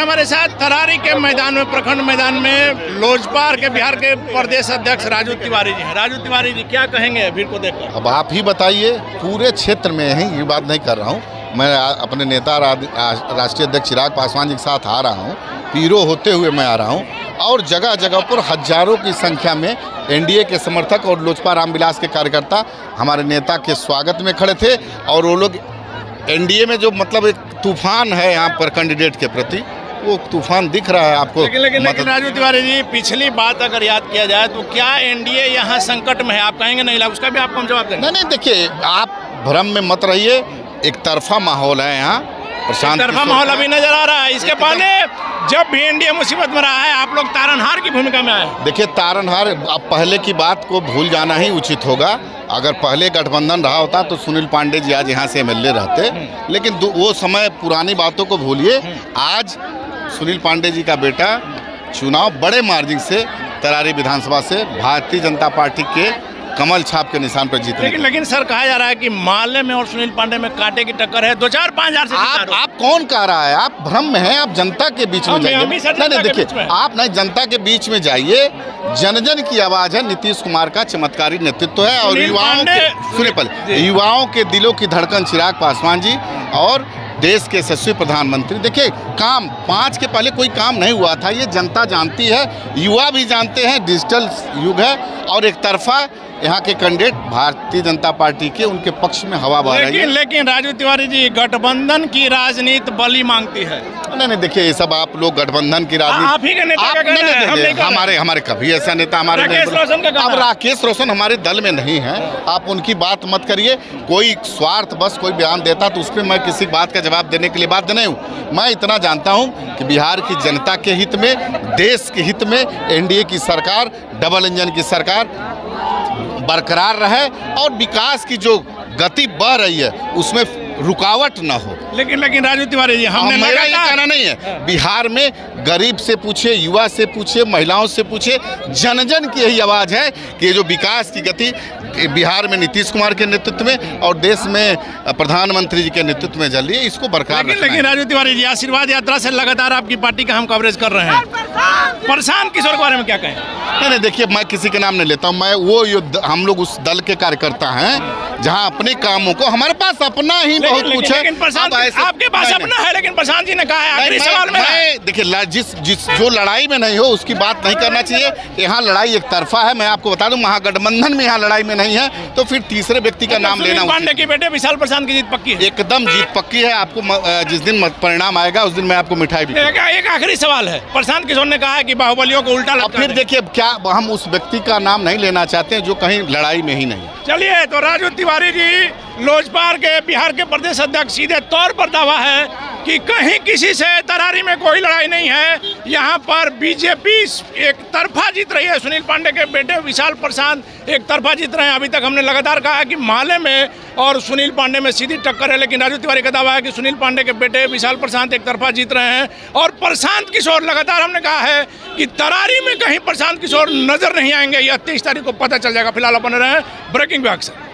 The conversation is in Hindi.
हमारे साथ तरारी के मैदान में, प्रखंड मैदान में लोजपा के बिहार के प्रदेश अध्यक्ष राजू तिवारी जी हैं। राजू तिवारी जी क्या कहेंगे भीड़ को देखकर? अब आप ही बताइए, पूरे क्षेत्र में ही ये बात नहीं कर रहा हूँ मैं, अपने नेता राष्ट्रीय अध्यक्ष चिराग पासवान जी के साथ आ रहा हूँ, पीरो होते हुए मैं आ रहा हूँ, और जगह जगह पर हजारों की संख्या में एनडीए के समर्थक और लोजपा रामविलास के कार्यकर्ता हमारे नेता के स्वागत में खड़े थे। और वो लोग एनडीए में जो मतलब एक तूफान है यहाँ पर कैंडिडेट के प्रति, वो तूफान दिख रहा है आपको। लेकिन राजू तिवारी जी, पिछली बात अगर याद किया जाए तो क्या एनडीए यहाँ संकट में है? आप कहेंगे नहीं, उसका भी आपको हम जवाब देंगे। नहीं, देखिए, आप भ्रम में मत रहिए, एक तरफा माहौल है यहाँ, प्रशांत तरफा माहौल अभी नजर आ रहा है। इसके पहले जब भी एनडीए मुसीबत में रहा है, आप लोग तारनहार की भूमिका में आए। देखिए, तारनहार, अब पहले की बात को भूल जाना ही उचित होगा। अगर पहले गठबंधन रहा होता तो सुनील पांडे जी आज यहाँ से एमएलए रहते, लेकिन वो समय, पुरानी बातों को भूलिए। आज सुनील पांडे जी का बेटा चुनाव बड़े मार्जिन से तरारी विधानसभा से भारतीय जनता पार्टी के कमल छाप के निशान पर जीते। लेकिन सर, कहा जा रहा है कि माले में और सुनील पांडे में कांटे की टक्कर है। 2-4-5 हजार से आप कौन कह रहा है? आप भ्रम में हैं, आप जनता के बीच में जाइए। नहीं, देखिए, आप नहीं, जनता के बीच में जाइए। जन जन की आवाज है, नीतीश कुमार का चमत्कारी नेतृत्व है, और युवाओं के दिलों की धड़कन चिराग पासवान जी और देश के यशस्वी प्रधानमंत्री। देखिए, काम 5 के पहले कोई काम नहीं हुआ था, ये जनता जानती है, युवा भी जानते हैं। डिजिटल युग है, और एक तरफा यहाँ के कैंडिडेट भारतीय जनता पार्टी के, उनके पक्ष में हवा बह रही है। लेकिन राजू तिवारी जी, गठबंधन की राजनीति बलि मांगती है। नहीं, देखिए, ये सब आप लोग गठबंधन की राजनीति, आप ही के नेता का कहना है। हमारे कभी ऐसा नेता हमारे अब राकेश रोशन हमारे दल में नहीं है। आप उनकी बात मत करिए। कोई स्वार्थ बस कोई बयान देता तो उस पर मैं किसी बात का जवाब देने के लिए बाध्य नहीं हूँ। मैं इतना जानता हूँ कि बिहार की जनता के हित में, देश के हित में एनडीए की सरकार, डबल इंजन की सरकार बरकरार रहे, और विकास की जो गति बढ़ रही है उसमें रुकावट ना हो। लेकिन राजू तिवारी जी, मेरा ये कहना नहीं है। बिहार में गरीब से पूछे, युवा से पूछे, महिलाओं से पूछे, जन जन की यही आवाज़ है कि ये जो विकास की गति बिहार में नीतीश कुमार के नेतृत्व में और देश में प्रधानमंत्री जी के नेतृत्व में चल रही है, इसको बरकरार रखना है। लेकिन राजू तिवारी जी, आशीर्वाद यात्रा से लगातार आपकी पार्टी का हम कवरेज कर रहे हैं। प्रशांत किशोर के बारे में क्या कहें? नहीं, देखिए, मैं किसी के नाम नहीं लेता हूँ। मैं वो हम लोग उस दल के कार्यकर्ता हैं जहाँ अपने कामों को, हमारे पास अपना ही बहुत कुछ है। आपके पास अपना है, लेकिन प्रशांत जी ने कहा है आखिरी सवाल में, देखिए, जो लड़ाई में नहीं हो उसकी बात नहीं करना चाहिए। यहाँ लड़ाई एक तरफा है। मैं आपको बता दूं, महागठबंधन में यहाँ लड़ाई में नहीं है, तो फिर तीसरे व्यक्ति का नाम लेना। पांडे के बेटे विशाल प्रशांत की जीत पक्की है? एकदम जीत पक्की है। आपको जिस दिन परिणाम आएगा उस दिन मैं आपको मिठाई भी। एक आखिरी सवाल है, प्रशांत किशोर ने कहा है कि बाहुबलियों को उल्टा लगता है। फिर देखिए, क्या हम उस व्यक्ति का नाम नहीं लेना चाहते जो कहीं लड़ाई में ही नहीं। चलिए, तो राजू तिवारी जी, लोजपा के बिहार के प्रदेश अध्यक्ष, सीधे तौर पर दावा है कि कहीं किसी से तरारी में कोई लड़ाई नहीं है। यहाँ पर बीजेपी एक तरफा जीत रही है। सुनील पांडे के बेटे विशाल प्रशांत एक तरफा जीत रहे हैं। अभी तक हमने लगातार कहा है कि माले में और सुनील पांडे में सीधी टक्कर है, लेकिन राजू तिवारी का दावा है कि सुनील पांडे के बेटे विशाल प्रशांत एक तरफा जीत रहे हैं। और प्रशांत किशोर, लगातार हमने कहा है कि तरारी में कहीं प्रशांत किशोर नजर नहीं आएंगे। यह 23 तारीख को पता चल जाएगा। फिलहाल बने रहे ब्रेकिंग विभाग से।